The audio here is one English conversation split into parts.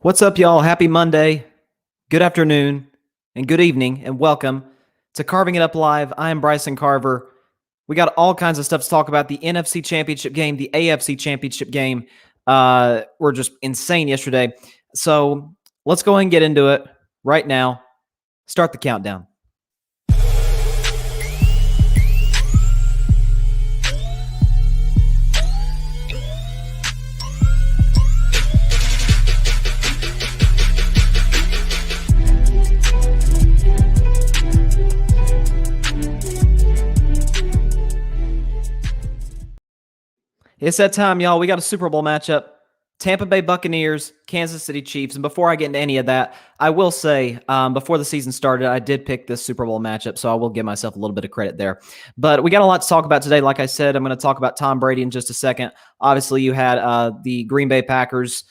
What's up, y'all? Happy Monday, good afternoon, and good evening, and welcome to Carving It Up Live. I am Bryson Carver. We got all kinds of stuff to talk about. The NFC Championship game, the AFC Championship game were just insane yesterday. So let's go ahead and get into it right now. Start the countdown. It's that time, y'all. We got a Super Bowl matchup. Tampa Bay Buccaneers, Kansas City Chiefs. And before I get into any of that, I will say before the season started, I did pick this Super Bowl matchup, so I will give myself a little bit of credit there. But we got a lot to talk about today. Like I said, I'm going to talk about Tom Brady in just a second. Obviously, you had the Green Bay Packers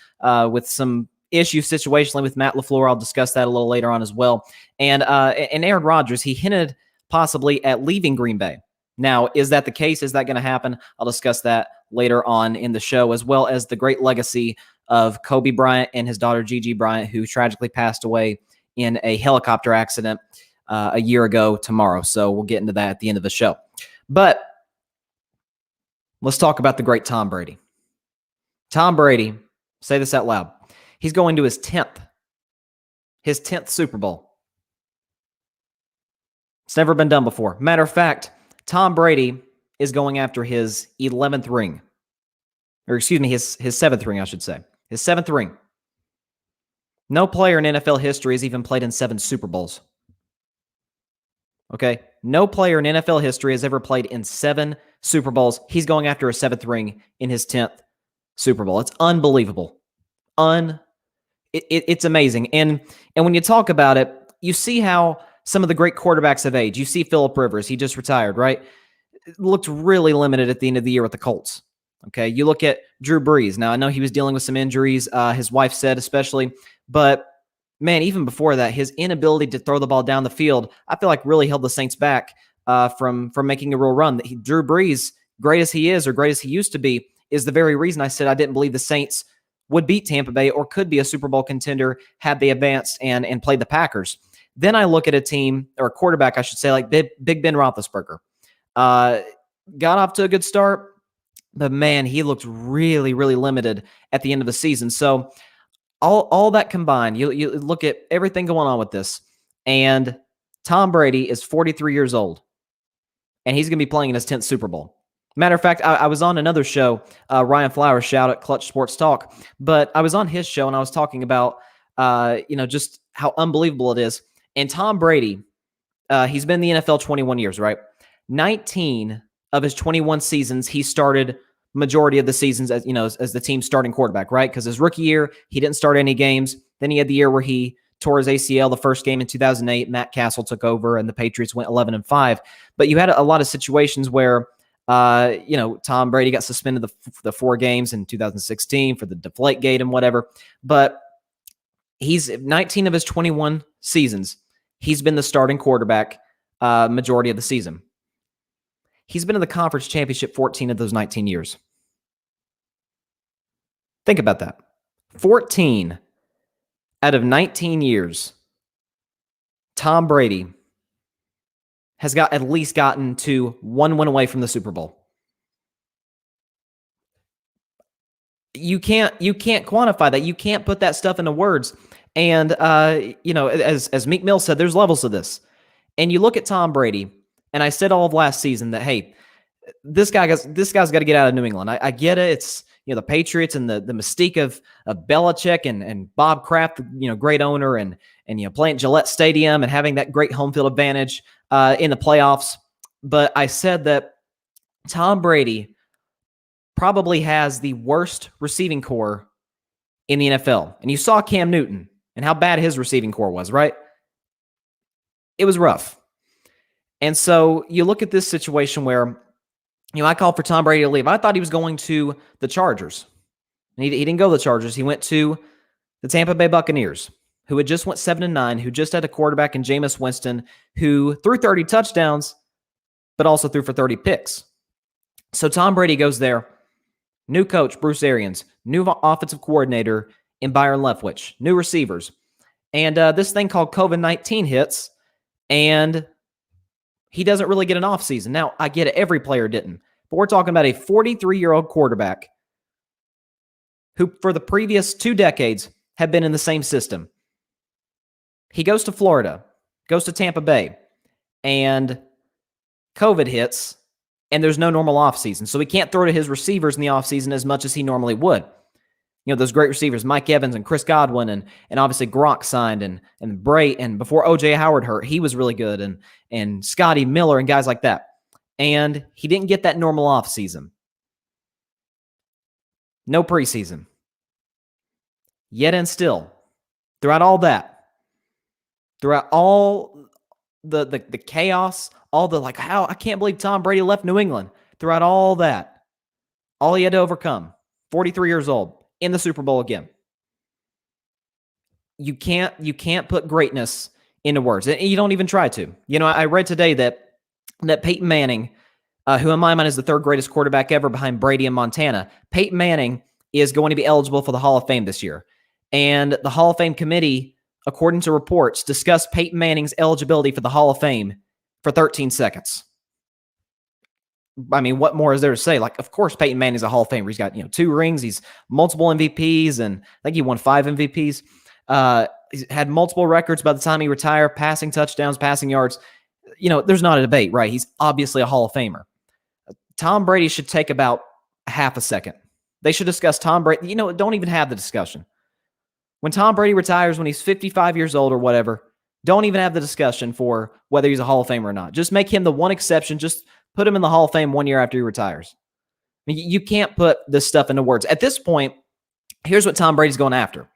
with some issues situationally with Matt LaFleur. I'll discuss that a little later on as well. And Aaron Rodgers, he hinted possibly at leaving Green Bay. Now, is that the case? Is that going to happen? I'll discuss that later on in the show, as well as the great legacy of Kobe Bryant and his daughter Gigi Bryant, who tragically passed away in a helicopter accident a year ago tomorrow. So we'll get into that at the end of the show. But let's talk about the great Tom Brady. Tom Brady, say this out loud. He's going to his 10th Super Bowl. It's never been done before. Matter of fact, Tom Brady is going after his 11th ring. Or excuse me, his 7th ring, I should say. His 7th ring. No player in NFL history has even played in 7 Super Bowls. Okay? No player in NFL history has ever played in 7 Super Bowls. He's going after a 7th ring in his 10th Super Bowl. It's unbelievable. It's amazing. And when you talk about it, you see how some of the great quarterbacks have aged. You see Phillip Rivers. He just retired, right? Looked really limited at the end of the year with the Colts. Okay, you look at Drew Brees. Now, I know he was dealing with some injuries, his wife said especially, but man, even before that, his inability to throw the ball down the field, I feel like really held the Saints back from making a real run. Drew Brees, great as he is or great as he used to be, is the very reason I said I didn't believe the Saints would beat Tampa Bay or could be a Super Bowl contender had they advanced and played the Packers. Then I look at a team, or a quarterback, I should say, like Big Ben Roethlisberger. Got off to a good start, but man, he looked really, really limited at the end of the season. So all that combined, you look at everything going on with this, and Tom Brady is 43 years old, and he's going to be playing in his 10th Super Bowl. Matter of fact, I was on another show, Ryan Flowers' shout at Clutch Sports Talk, but I was on his show, and I was talking about, just how unbelievable it is. And Tom Brady, he's been in the NFL 21 years, right? 19 of his 21 seasons, he started majority of the seasons as the team's starting quarterback, right? Because his rookie year, he didn't start any games. Then he had the year where he tore his ACL the first game in 2008. Matt Castle took over, and the Patriots went 11-5. But you had a lot of situations where, Tom Brady got suspended the 4 games in 2016 for the Deflategate and whatever. But he's 19 of his 21 seasons, he's been the starting quarterback majority of the season. He's been in the conference championship 14 of those 19 years. Think about that. 14 out of 19 years, Tom Brady has at least gotten to 1 win away from the Super Bowl. You can't quantify that. You can't put that stuff into words. And as Meek Mill said, there's levels to this. And you look at Tom Brady, and I said all of last season that, hey, this guy's got to get out of New England. I get it. It's the Patriots and the mystique of Belichick and Bob Kraft, great owner, and playing at Gillette Stadium and having that great home field advantage in the playoffs. But I said that Tom Brady probably has the worst receiving core in the NFL. And you saw Cam Newton and how bad his receiving core was, right? It was rough. And so you look at this situation where, I called for Tom Brady to leave. I thought he was going to the Chargers. And he didn't go to the Chargers. He went to the Tampa Bay Buccaneers, who had just went 7-9, who just had a quarterback in Jameis Winston, who threw 30 touchdowns, but also threw for 30 picks. So Tom Brady goes there. New coach, Bruce Arians. New offensive coordinator in Byron Leftwich, new receivers. And this thing called COVID-19 hits, and he doesn't really get an offseason. Now, I get it, every player didn't. But we're talking about a 43-year-old quarterback who, for the previous 2 decades, have been in the same system. He goes to Florida, goes to Tampa Bay, and COVID hits, and there's no normal offseason. So he can't throw to his receivers in the offseason as much as he normally would. You know, those great receivers, Mike Evans and Chris Godwin, and obviously Gronk signed, and Bray, and before O.J. Howard hurt, he was really good, and Scotty Miller and guys like that. And he didn't get that normal offseason. No preseason. Yet and still, throughout all that, throughout all the chaos, all the like, how I can't believe Tom Brady left New England. Throughout all that, all he had to overcome, 43 years old, in the Super Bowl again. You can't put greatness into words, and you don't even try to. You know, I read today that Peyton Manning, who in my mind is the 3rd greatest quarterback ever behind Brady and Montana, Peyton Manning is going to be eligible for the Hall of Fame this year. And the Hall of Fame committee, according to reports, discussed Peyton Manning's eligibility for the Hall of Fame for 13 seconds. I mean, what more is there to say? Like, of course, Peyton Manning's a Hall of Famer. He's got, 2 rings. He's multiple MVPs, and I think he won 5 MVPs. He's had multiple records by the time he retired, passing touchdowns, passing yards. There's not a debate, right? He's obviously a Hall of Famer. Tom Brady should take about half a second. They should discuss Tom Brady. Don't even have the discussion. When Tom Brady retires, when he's 55 years old or whatever, don't even have the discussion for whether he's a Hall of Famer or not. Just make him the one exception. Just put him in the Hall of Fame 1 year after he retires. I mean, you can't put this stuff into words. At this point, here's what Tom Brady's going after.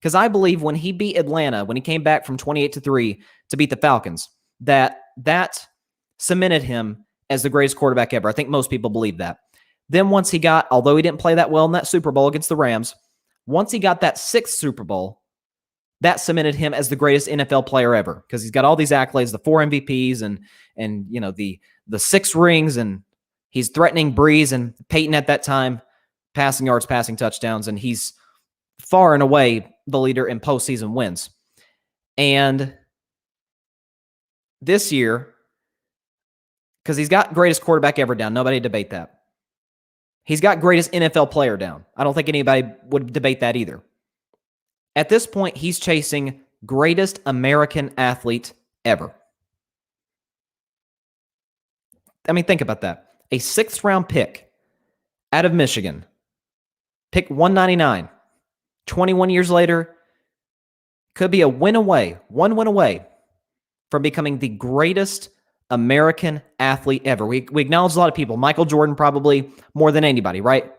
Because I believe when he beat Atlanta, when he came back from 28-3 to beat the Falcons, that cemented him as the greatest quarterback ever. I think most people believe that. Then once he got, although he didn't play that well in that Super Bowl against the Rams, once he got that 6th Super Bowl, that cemented him as the greatest NFL player ever, because he's got all these accolades, the 4 MVPs and the 6 rings, and he's threatening Breeze and Peyton at that time, passing yards, passing touchdowns, and he's far and away the leader in postseason wins. And this year, because he's got greatest quarterback ever down, nobody debate that. He's got greatest NFL player down. I don't think anybody would debate that either. At this point, he's chasing greatest American athlete ever. I mean, think about that. A 6th-round pick out of Michigan, pick 199, 21 years later, could be one win away from becoming the greatest American athlete ever. We acknowledge a lot of people. Michael Jordan probably more than anybody, right?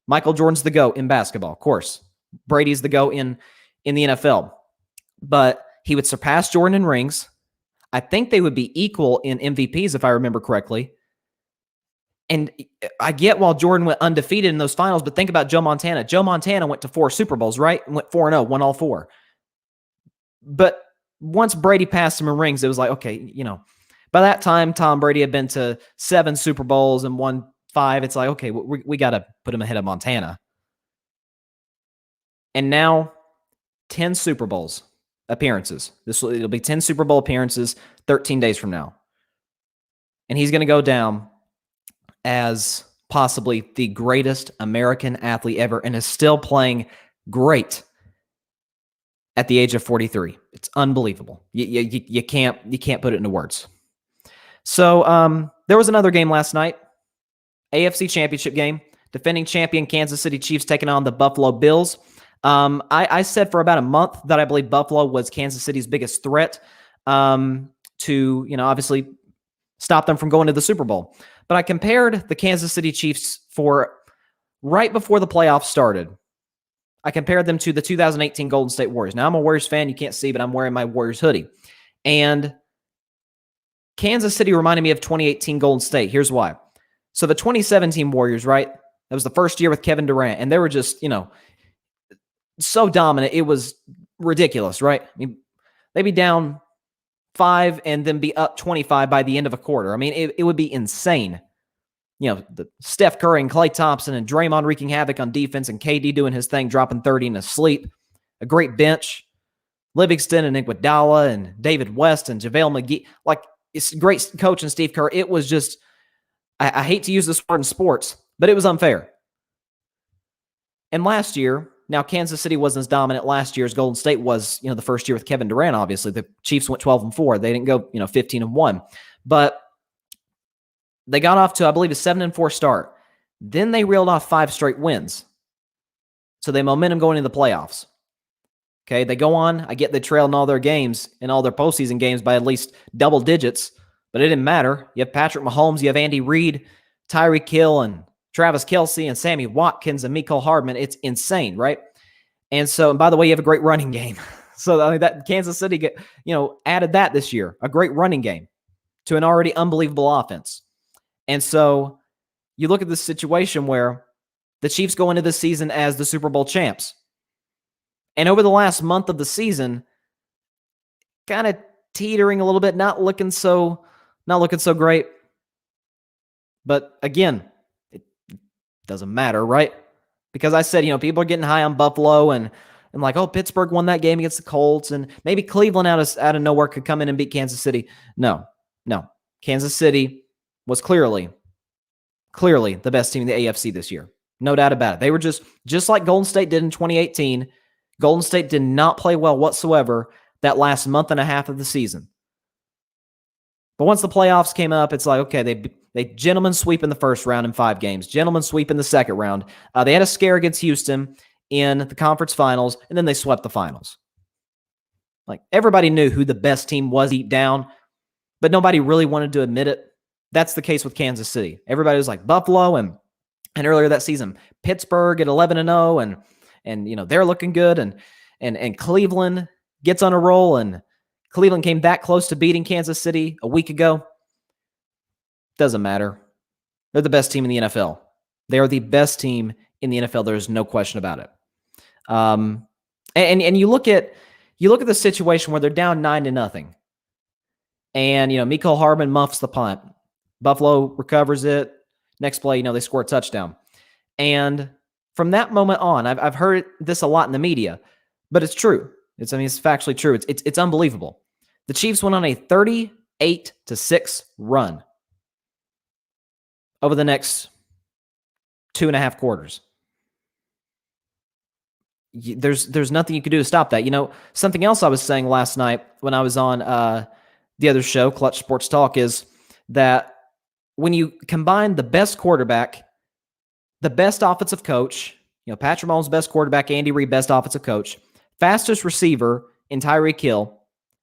Michael Jordan's the GOAT in basketball, of course. Brady's the GOAT in the NFL. But he would surpass Jordan in rings. I think they would be equal in MVPs, if I remember correctly. And I get while Jordan went undefeated in those finals, but think about Joe Montana. Joe Montana went to 4 Super Bowls, right? Went 4-0, won all 4. But once Brady passed him in rings, it was like, okay, by that time, Tom Brady had been to 7 Super Bowls and won 5. It's like, okay, we got to put him ahead of Montana. And now, 10 Super Bowls appearances. It'll be 10 Super Bowl appearances 13 days from now. And he's going to go down as possibly the greatest American athlete ever, and is still playing great at the age of 43. It's unbelievable. You can't put it into words. So there was another game last night, AFC Championship game. Defending champion Kansas City Chiefs taking on the Buffalo Bills. I said for about a month that I believe Buffalo was Kansas City's biggest threat to, obviously stop them from going to the Super Bowl. But I compared the Kansas City Chiefs for right before the playoffs started. I compared them to the 2018 Golden State Warriors. Now, I'm a Warriors fan. You can't see, but I'm wearing my Warriors hoodie. And Kansas City reminded me of 2018 Golden State. Here's why. So the 2017 Warriors, right? That was the first year with Kevin Durant, and they were just, so dominant. It was ridiculous, right? I mean, they'd be down 5 and then be up 25 by the end of a quarter. I mean, it would be insane. The Steph Curry and Klay Thompson and Draymond wreaking havoc on defense and KD doing his thing, dropping 30 in his sleep. a great bench. Livingston and Iguodala and David West and JaVale McGee. Like, it's a great coach and Steve Kerr. It was just, I hate to use this word in sports, but it was unfair. And last year, now Kansas City wasn't as dominant last year as Golden State was, the first year with Kevin Durant, obviously. The Chiefs went 12-4. They didn't go, 15-1. But they got off to, I believe, a 7-4 start. Then they reeled off 5 straight wins. So they momentum going into the playoffs. Okay, they go on. I get they trailed in all their games, in all their postseason games by at least double digits, but it didn't matter. You have Patrick Mahomes, you have Andy Reid, Tyreek Hill, and Travis Kelce, and Sammy Watkins, and Mecole Hardman. It's insane, right? And so, and by the way, you have a great running game. So that Kansas City, added that this year, a great running game to an already unbelievable offense. And so you look at this situation where the Chiefs go into this season as the Super Bowl champs. And over the last month of the season, kind of teetering a little bit, not looking so great. But again, it doesn't matter, right? Because I said, people are getting high on Buffalo and like, oh, Pittsburgh won that game against the Colts, and maybe Cleveland out of nowhere could come in and beat Kansas City. No. Kansas City was clearly the best team in the AFC this year. No doubt about it. They were just like Golden State did in 2018. Golden State did not play well whatsoever that last month and a half of the season. But once the playoffs came up, it's like, okay, they gentlemen sweep in the first round in 5 games, gentlemen sweep in the second round. They had a scare against Houston in the conference finals, and then they swept the finals. Like, everybody knew who the best team was deep down, but nobody really wanted to admit it. That's the case with Kansas City. Everybody was like Buffalo and earlier that season, Pittsburgh at 11-0 and they're looking good, and Cleveland gets on a roll, and Cleveland came that close to beating Kansas City a week ago. Doesn't matter. They're the best team in the NFL. They are the best team in the NFL. There's no question about it. And you look at the situation where they're down 9-0, and Mecole Hardman muffs the punt. Buffalo recovers it. Next play, they score a touchdown, and from that moment on, I've heard this a lot in the media, but it's true. It's factually true. It's unbelievable. The Chiefs went on a 38-6 run over the next 2.5 quarters. There's nothing you could do to stop that. Something else I was saying last night when I was on the other show, Clutch Sports Talk, is that when you combine the best quarterback, the best offensive coach, Patrick Mahomes, best quarterback, Andy Reid, best offensive coach, fastest receiver in Tyreek Hill,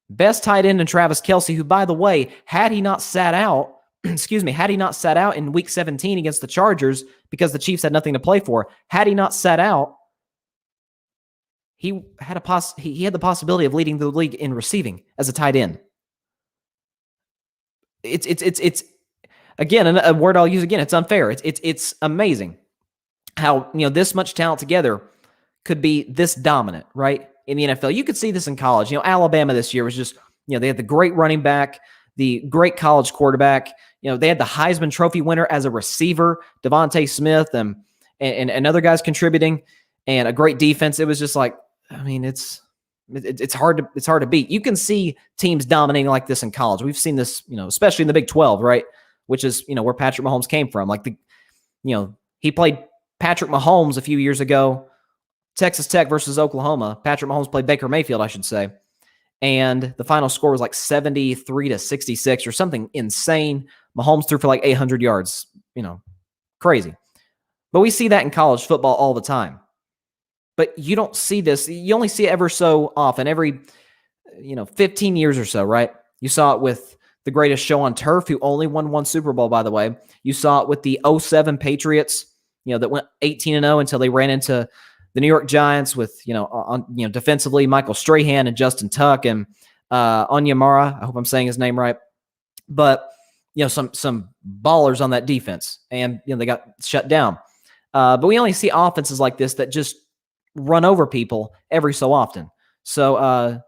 best tight end in Travis Kelce, who, by the way, had he not sat out in week 17 against the Chargers because the Chiefs had nothing to play for, had he not sat out, he had the possibility of leading the league in receiving as a tight end. It's again, a word I'll use again, it's unfair. It's amazing how, this much talent together could be this dominant, right? In the NFL. You could see this in college. Alabama this year was just, they had the great running back, the great college quarterback. They had the Heisman Trophy winner as a receiver, Devontae Smith, and other guys contributing, and a great defense. It was just like, it's hard to beat. You can see teams dominating like this in college. We've seen this, especially in the Big 12, right? Which is, where Patrick Mahomes came from. Like he played Patrick Mahomes a few years ago, Texas Tech versus Oklahoma. Patrick Mahomes played Baker Mayfield, I should say. And the final score was like 73-66 or something insane. Mahomes threw for like 800 yards, crazy. But we see that in college football all the time. But you don't see this. You only see it ever so often, every, 15 years or so, right? You saw it with the greatest show on turf, who only won 1 Super Bowl, by the way. You saw it with the 2007 Patriots, that went 18-0 until they ran into the New York Giants with, defensively, Michael Strahan and Justin Tuck and Onyemara. I hope I'm saying his name right. But, some ballers on that defense, and, they got shut down. But we only see offenses like this that just run over people every so often. So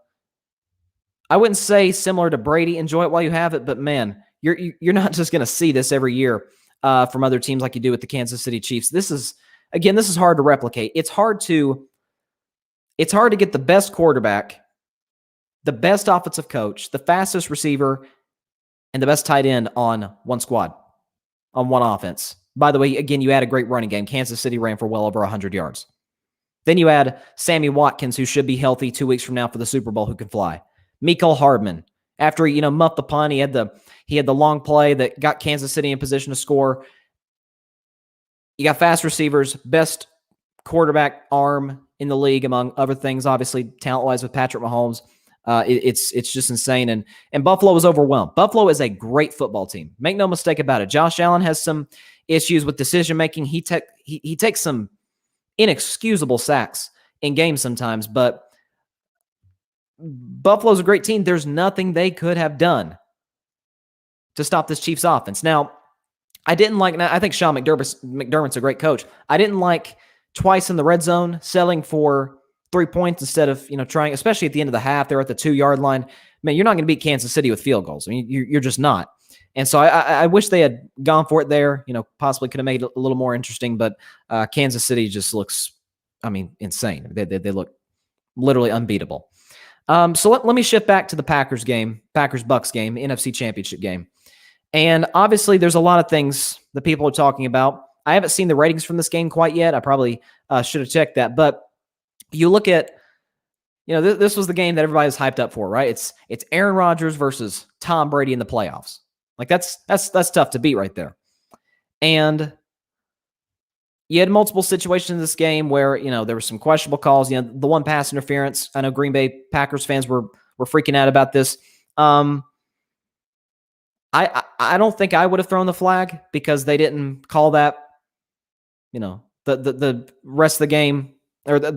I wouldn't say similar to Brady, enjoy it while you have it, but man, you're not just going to see this every year from other teams like you do with the Kansas City Chiefs. This is hard to replicate. It's hard to It's hard to get the best quarterback, the best offensive coach, the fastest receiver, and the best tight end on one squad, on one offense. By the way, again, you add a great running game. Kansas City ran for well over 100 yards. Then you add Sammy Watkins, who should be healthy 2 weeks from now for the Super Bowl, who can fly. Mecole Hardman, after he muffed the punt, he had the long play that got Kansas City in position to score. You got fast receivers, best quarterback arm in the league, among other things, obviously talent-wise with Patrick Mahomes. It's just insane. And Buffalo was overwhelmed. Buffalo is a great football team. Make no mistake about it. Josh Allen has some issues with decision-making. He takes some inexcusable sacks in games sometimes, but Buffalo's a great team. There's nothing they could have done to stop this Chiefs offense. Now, I think Sean McDermott's a great coach. I didn't like twice in the red zone selling for 3 points instead of, trying, especially at the end of the half. They're at the 2-yard line. Man, you're not going to beat Kansas City with field goals. I mean, you're just not. And so I wish they had gone for it there. Possibly could have made it a little more interesting, but Kansas City just looks, insane. They look literally unbeatable. So let me shift back to the Packers-Bucks game, NFC Championship game. And obviously there's a lot of things that people are talking about. I haven't seen the ratings from this game quite yet. I probably should have checked that. But you look at, this was the game that everybody was hyped up for, right? It's Aaron Rodgers versus Tom Brady in the playoffs. Like that's tough to beat right there. And you had multiple situations in this game where, there were some questionable calls. The one pass interference. I know Green Bay Packers fans were freaking out about this. I don't think I would have thrown the flag because they didn't call that. The rest of the game, or they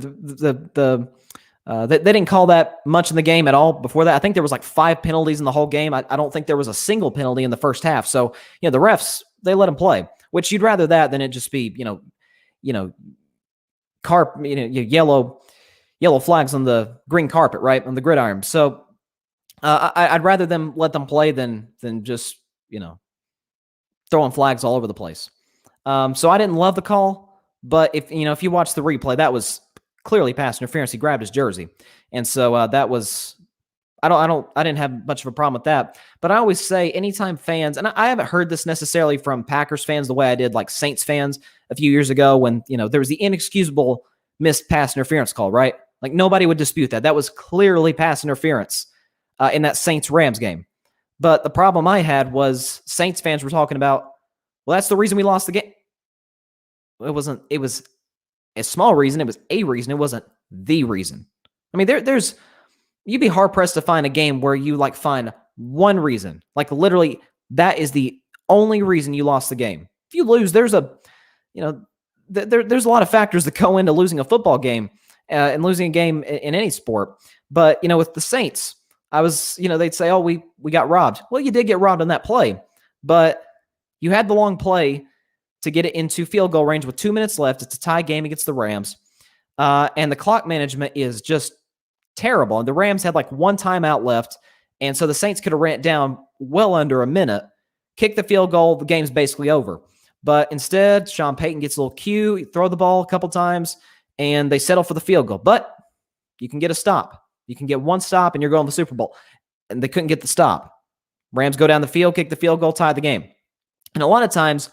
didn't call that much in the game at all before that. I think there was like 5 penalties in the whole game. I don't think there was a single penalty in the first half. So, the refs, they let them play, which you'd rather that than it just be, yellow flags on the green carpet, right? On the gridiron. So I'd rather them let them play than just, throwing flags all over the place. So I didn't love the call, but if you watch the replay, that was clearly pass interference. He grabbed his jersey. And so that was, I didn't have much of a problem with that. But I always say anytime fans, and I haven't heard this necessarily from Packers fans the way I did like Saints fans a few years ago when, there was the inexcusable missed pass interference call, right? Like nobody would dispute that. That was clearly pass interference in that Saints-Rams game. But the problem I had was Saints fans were talking about, well, that's the reason we lost the game. It was a small reason. It was a reason. It wasn't the reason. I mean, you'd be hard pressed to find a game where you find one reason, like literally that is the only reason you lost the game. If you lose, there's a lot of factors that go into losing a football game and losing a game in any sport. But, with the Saints, they'd say, oh, we got robbed. Well, you did get robbed on that play, but you had the long play to get it into field goal range with 2 minutes left. It's a tie game against the Rams. And the clock management is just terrible. And the Rams had one timeout left. And so the Saints could have ran it down well under a minute, kick the field goal. The game's basically over. But instead, Sean Payton gets a little cue, throw the ball a couple times, and they settle for the field goal. But you can get a stop. You can get one stop, and you're going to the Super Bowl. And they couldn't get the stop. Rams go down the field, kick the field goal, tie the game. And a lot of times,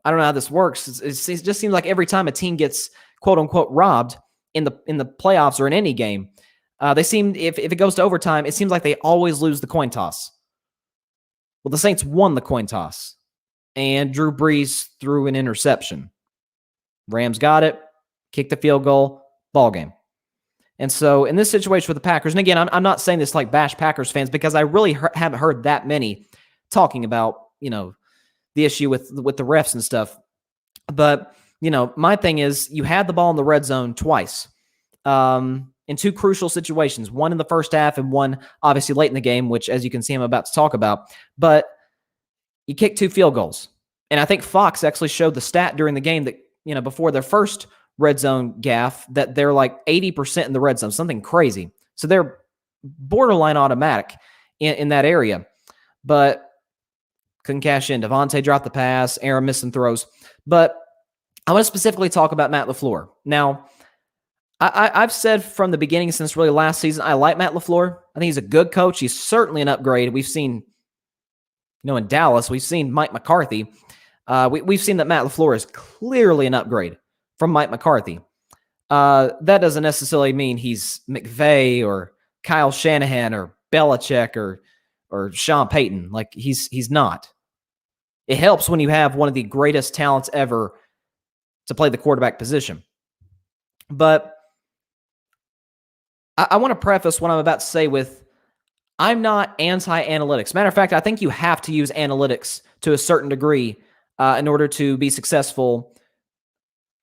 I don't know how this works. It just seems like every time a team gets quote unquote robbed in the playoffs or in any game, they seem, if it goes to overtime, it seems like they always lose the coin toss. Well, the Saints won the coin toss, and Drew Brees threw an interception. Rams got it, kicked the field goal, ball game. And so in this situation with the Packers, and again, I'm not saying this like bash Packers fans because I really haven't heard that many talking about, the issue with the refs and stuff. But, my thing is you had the ball in the red zone twice in 2 crucial situations, one in the first half and one obviously late in the game, which as you can see I'm about to talk about. But you kicked 2 field goals. And I think Fox actually showed the stat during the game that, before their first red zone gaff, that they're 80% in the red zone, something crazy. So they're borderline automatic in that area. But couldn't cash in. Devontae dropped the pass. Aaron missed some throws. But I want to specifically talk about Matt LaFleur. Now, I've said from the beginning since really last season, I like Matt LaFleur. I think he's a good coach. He's certainly an upgrade. We've seen, in Dallas, we've seen Mike McCarthy. We've seen that Matt LaFleur is clearly an upgrade from Mike McCarthy. That doesn't necessarily mean he's McVay or Kyle Shanahan or Belichick or Sean Payton. Like he's not. It helps when you have one of the greatest talents ever to play the quarterback position. But I want to preface what I'm about to say with, I'm not anti-analytics. Matter of fact, I think you have to use analytics to a certain degree in order to be successful.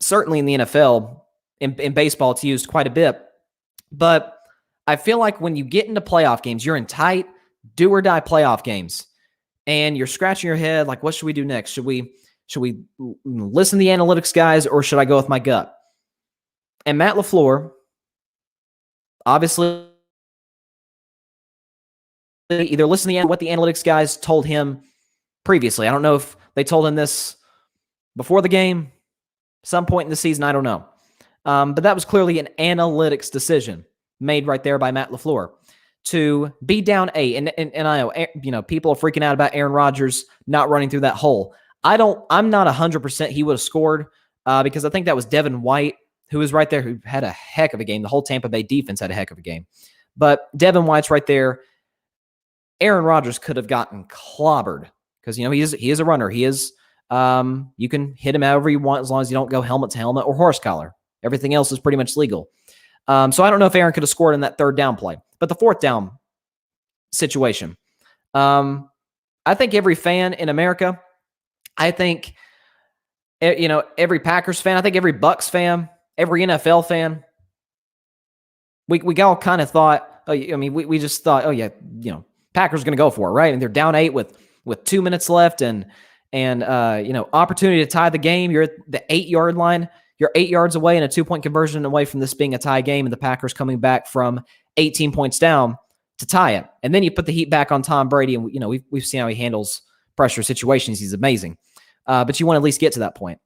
Certainly in the NFL, in baseball, it's used quite a bit. But I feel like when you get into playoff games, you're in tight, do-or-die playoff games, and you're scratching your head like, what should we do next? Should we listen to the analytics guys, or should I go with my gut? And Matt LaFleur, obviously, either listen to what the analytics guys told him previously. I don't know if they told him this before the game, some point in the season, I don't know. But that was clearly an analytics decision made right there by Matt LaFleur to be down 8. And I know, people are freaking out about Aaron Rodgers not running through that hole. I'm not 100% he would have scored because I think that was Devin White who was right there, who had a heck of a game. The whole Tampa Bay defense had a heck of a game. But Devin White's right there. Aaron Rodgers could have gotten clobbered because, he is a runner. He is, you can hit him however you want as long as you don't go helmet to helmet or horse collar. Everything else is pretty much legal. So I don't know if Aaron could have scored in that third down play. But the fourth down situation, I think every fan in America, I think, every Packers fan, I think every Bucs fan, every NFL fan, we all kind of thought, we just thought, Packers going to go for it, right? And they're down 8 with 2 minutes left and opportunity to tie the game. You're at the 8-yard line. You're 8 yards away and a 2-point conversion away from this being a tie game, and the Packers coming back from 18 points down to tie it. And then you put the heat back on Tom Brady, and we've seen how he handles pressure situations. He's amazing. But you want to at least get to that point.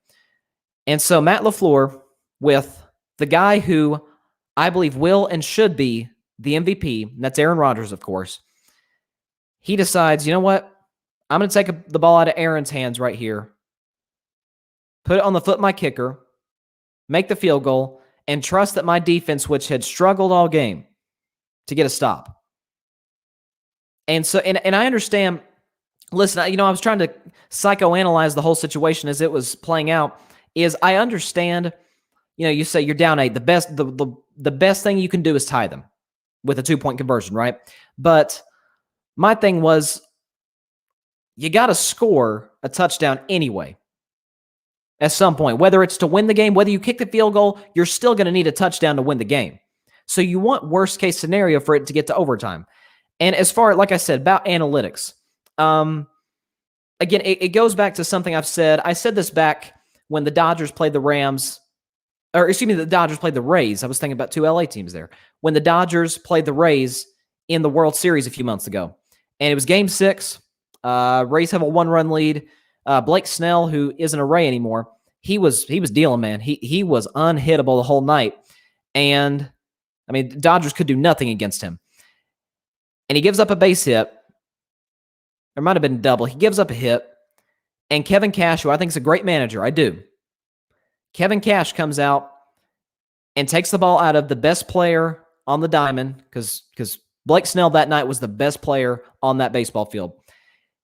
And so Matt LaFleur, with the guy who I believe will and should be the MVP, and that's Aaron Rodgers, of course, he decides, you know what? I'm going to take the ball out of Aaron's hands right here, put it on the foot of my kicker, make the field goal, and trust that my defense, which had struggled all game, to get a stop. And so, and I understand, listen, I was trying to psychoanalyze the whole situation as it was playing out, is I understand, you say you're down 8. The best thing you can do is tie them with a 2-point conversion, right? But my thing was, you got to score a touchdown anyway at some point. Whether it's to win the game, whether you kick the field goal, you're still going to need a touchdown to win the game. So you want worst case scenario for it to get to overtime. And as far, like I said, about analytics, again, it goes back to something I've said. I said this back when the Dodgers played the Rams, or excuse me, the Dodgers played the Rays. I was thinking about 2 LA teams there. When the Dodgers played the Rays in the World Series a few months ago. And it was Game 6. Rays have a 1-run lead. Blake Snell, who isn't a Ray anymore, he was dealing, man. He was unhittable the whole night. And, the Dodgers could do nothing against him. And he gives up a base hit. There might have been a double. He gives up a hit. And Kevin Cash, who I think is a great manager, I do. Kevin Cash comes out and takes the ball out of the best player on the diamond, because Blake Snell that night was the best player on that baseball field.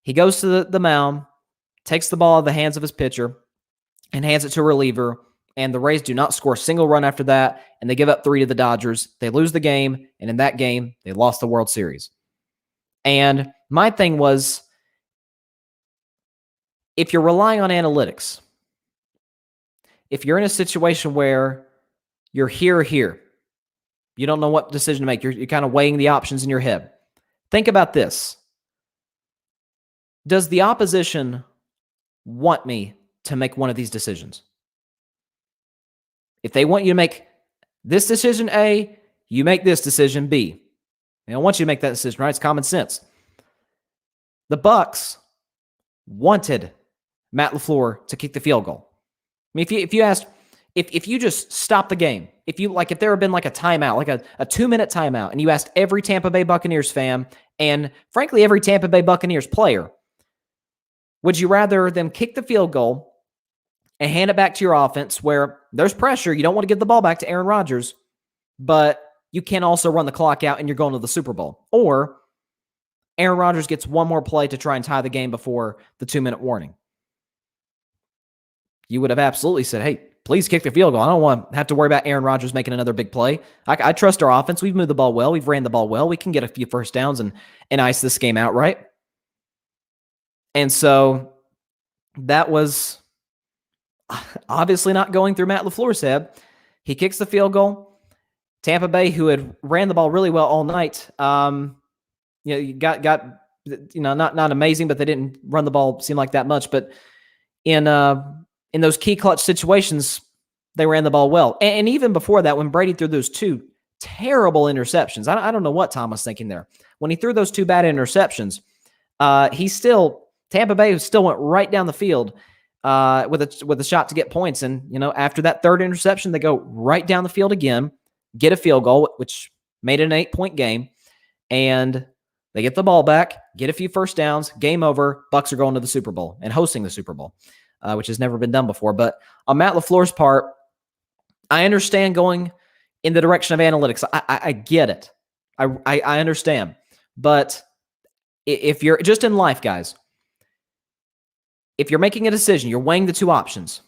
He goes to the mound, takes the ball out of the hands of his pitcher, and hands it to a reliever, and the Rays do not score a single run after that, and they give up 3 to the Dodgers. They lose the game, and in that game, they lost the World Series. And my thing was, if you're relying on analytics, if you're in a situation where you're here or here, you don't know what decision to make, you're kind of weighing the options in your head. Think about this. Does the opposition want me to make one of these decisions? If they want you to make this decision A, you make this decision B. They don't want you to make that decision, right? It's common sense. The Bucs wanted Matt LaFleur to kick the field goal. If you asked, if you just stop the game, if there had been like a timeout, like a 2-minute timeout, and you asked every Tampa Bay Buccaneers fan and frankly every Tampa Bay Buccaneers player, would you rather them kick the field goal and hand it back to your offense where there's pressure, you don't want to give the ball back to Aaron Rodgers, but you can also run the clock out and you're going to the Super Bowl, or Aaron Rodgers gets one more play to try and tie the game before the 2-minute warning? You would have absolutely said, hey, please kick the field goal. I don't want to have to worry about Aaron Rodgers making another big play. I trust our offense. We've moved the ball well. We've ran the ball well. We can get a few first downs and ice this game out, right? And so that was obviously not going through Matt LaFleur's head. He kicks the field goal. Tampa Bay, who had ran the ball really well all night, you got not amazing, but they didn't run the ball seem like that much. But in those key clutch situations, they ran the ball well. And even before that, when Brady threw those 2 terrible interceptions, I don't know what Tom was thinking there. When he threw those 2 bad interceptions, Tampa Bay still went right down the field with a shot to get points. And, after that 3rd interception, they go right down the field again, get a field goal, which made it an 8-point game. And they get the ball back, get a few first downs, game over. Bucs are going to the Super Bowl and hosting the Super Bowl, which has never been done before. But on Matt LaFleur's part, I understand going in the direction of analytics. I get it. I understand. But if you're just in life, guys, if you're making a decision, you're weighing the 2 options.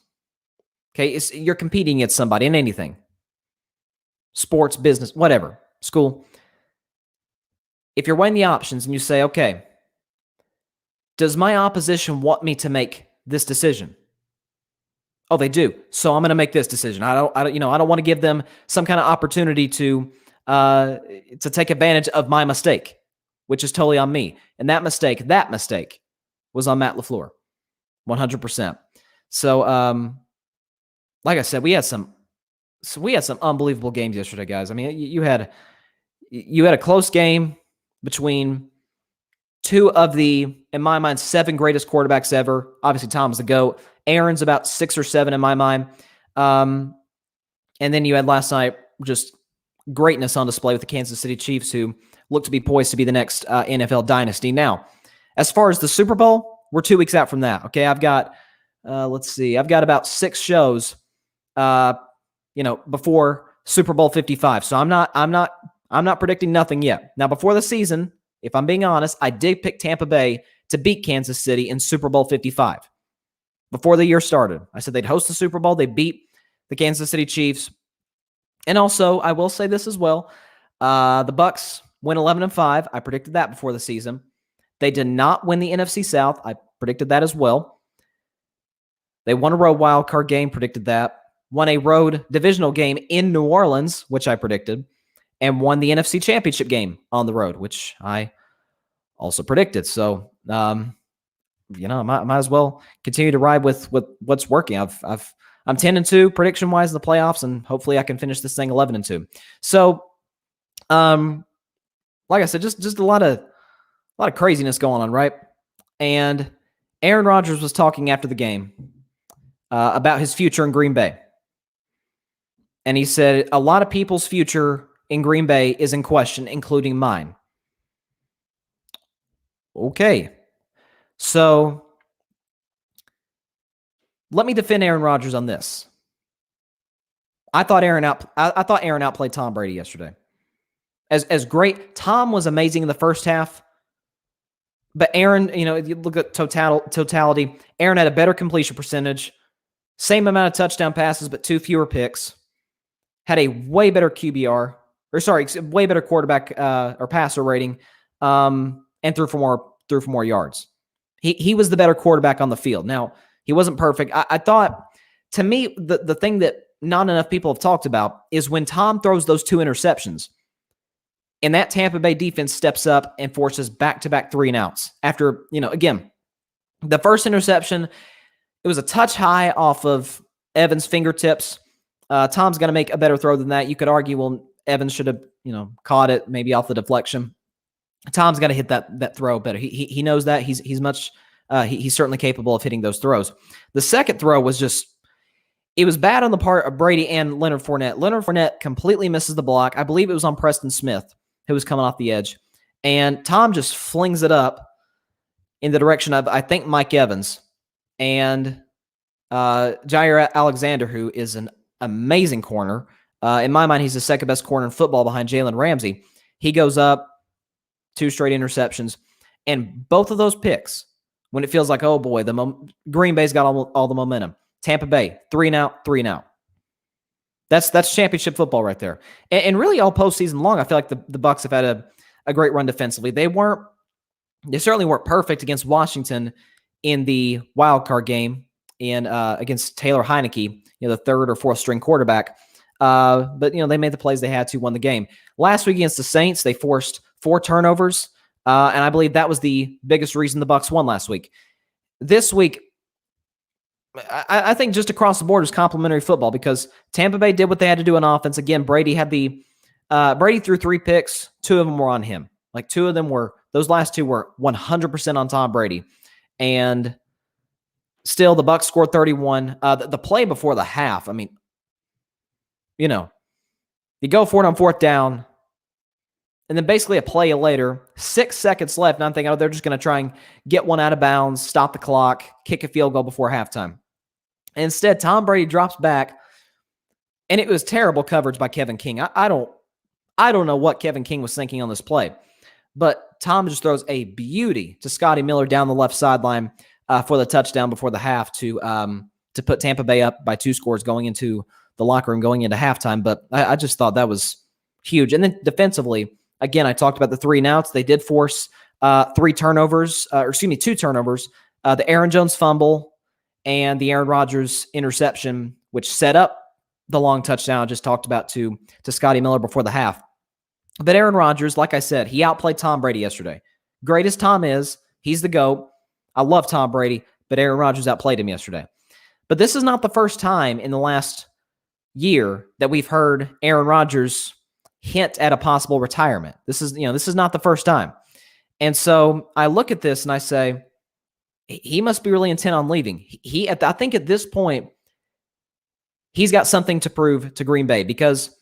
Okay, you're competing against somebody in anything. Sports, business, whatever, school. If you're weighing the options and you say, okay, does my opposition want me to make this decision? Oh, they do. So I'm going to make this decision. I don't want to give them some kind of opportunity to take advantage of my mistake, which is totally on me. And that mistake was on Matt LaFleur, 100%. So, like I said, we had some unbelievable games yesterday, guys. I mean, you had a close game between 2 of the, in my mind, 7 greatest quarterbacks ever. Obviously, Tom's the GOAT. Aaron's about 6 or 7 in my mind. And then you had last night just greatness on display with the Kansas City Chiefs, who look to be poised to be the next NFL dynasty. Now, as far as the Super Bowl, we're 2 weeks out from that. Okay, I've got, I've got about 6 shows, before Super Bowl 55. So I'm not predicting nothing yet. Now, before the season, if I'm being honest, I did pick Tampa Bay to beat Kansas City in Super Bowl 55. Before the year started, I said they'd host the Super Bowl. They beat the Kansas City Chiefs. And also, I will say this as well. The Bucs went 11-5. I predicted that before the season. They did not win the NFC South. I predicted that as well. They won a road wild card game, predicted that. Won a road divisional game in New Orleans, which I predicted. And won the NFC Championship game on the road, which I also predicted. So, I might as well continue to ride with what's working. I'm 10-2 prediction wise in the playoffs, and hopefully I can finish this thing 11-2. So, like I said, just a lot of craziness going on, right? And Aaron Rodgers was talking after the game about his future in Green Bay, and he said a lot of people's future in Green Bay is in question, including mine. Okay. So let me defend Aaron Rodgers on this. I thought Aaron outplayed Tom Brady yesterday. As great, Tom was amazing in the first half. But Aaron, if you look at totality, Aaron had a better completion percentage, same amount of touchdown passes, but 2 fewer picks. Had a way better way better quarterback or passer rating, and threw for more yards. He was the better quarterback on the field. Now, he wasn't perfect. I thought, to me, the thing that not enough people have talked about is when Tom throws those 2 interceptions, and that Tampa Bay defense steps up and forces back-to-back 3-and-outs. After, again, the first interception, it was a touch high off of Evans' fingertips. Tom's going to make a better throw than that. You could argue, well, Evans should have, caught it maybe off the deflection. Tom's got to hit that throw better. He knows that. He's certainly capable of hitting those throws. The second throw was just, It was bad on the part of Brady and Leonard Fournette. Leonard Fournette completely misses the block. I believe it was on Preston Smith, who was coming off the edge. And Tom just flings it up in the direction of, I think, Mike Evans. And Jair Alexander, who is an amazing corner. In my mind, he's the second best corner in football behind Jalen Ramsey. He goes up, 2 straight interceptions. And both of those picks, when it feels like, oh boy, Green Bay's got all the momentum. Tampa Bay, 3 and out, 3 and out. That's championship football right there. And really all postseason long, I feel like the Bucs have had a great run defensively. They certainly weren't perfect against Washington in the wild card game against Taylor Heineke, the third or fourth string quarterback. But they made the plays they had to win the game. Last week against the Saints, they forced 4 turnovers, and I believe that was the biggest reason the Bucs won last week. This week, I think just across the board is complimentary football because Tampa Bay did what they had to do on offense. Again, Brady threw 3 picks. 2 of them were on him. Like 2 of them those last 2 were 100% on Tom Brady. And still the Bucs scored 31. The play before the half, I mean, you go for it on 4th down, and then basically a play later, 6 seconds left, and I'm thinking, they're just going to try and get one out of bounds, stop the clock, kick a field goal before halftime. And instead, Tom Brady drops back, and it was terrible coverage by Kevin King. I don't know what Kevin King was thinking on this play, but Tom just throws a beauty to Scotty Miller down the left sideline for the touchdown before the half to put Tampa Bay up by 2 scores going into the locker room going into halftime. But I just thought that was huge. And then defensively, again, I talked about the 3 and outs. They did force 2 turnovers. The Aaron Jones fumble and the Aaron Rodgers interception, which set up the long touchdown I just talked about to Scotty Miller before the half. But Aaron Rodgers, like I said, he outplayed Tom Brady yesterday. Great as Tom is, he's the GOAT. I love Tom Brady, but Aaron Rodgers outplayed him yesterday. But this is not the first time in the last year that we've heard Aaron Rodgers hint at a possible retirement. This is not the first time. And so I look at this and I say, he must be really intent on leaving. I think at this point, he's got something to prove to Green Bay because